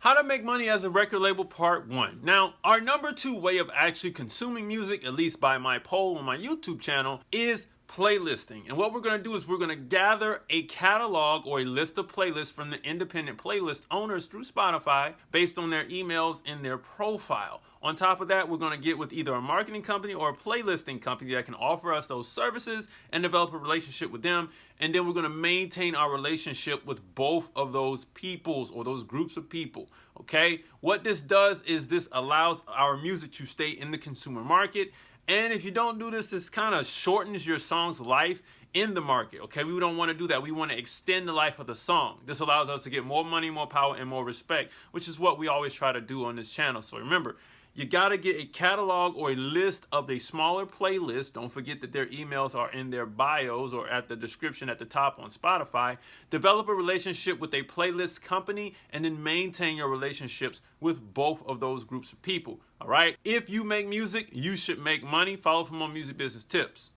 How to make money as a record label part 1. Now, our number 2 way of actually consuming music, at least by my poll on my YouTube channel, is playlisting. And what we're going to do is we're going to gather a catalog or a list of playlists from the independent playlist owners through Spotify based on their emails in their profile. On top of that, we're going to get with either a marketing company or a playlisting company that can offer us those services and develop a relationship with them. And then we're going to maintain our relationship with both of those peoples or those groups of people. Okay? What this does is this allows our music to stay in the consumer market. And if you don't do this, this kind of shortens your song's life in the market. Okay, we don't want to do that. We want to extend the life of the song. This allows us to get more money, more power, and more respect, which is what we always try to do on this channel. So remember, you got to get a catalog or a list of a smaller playlist. Don't forget that their emails are in their bios or at the description at the top on Spotify. Develop a relationship with a playlist company and then maintain your relationships with both of those groups of people. All right? If you make music, you should make money. Follow for more music business tips.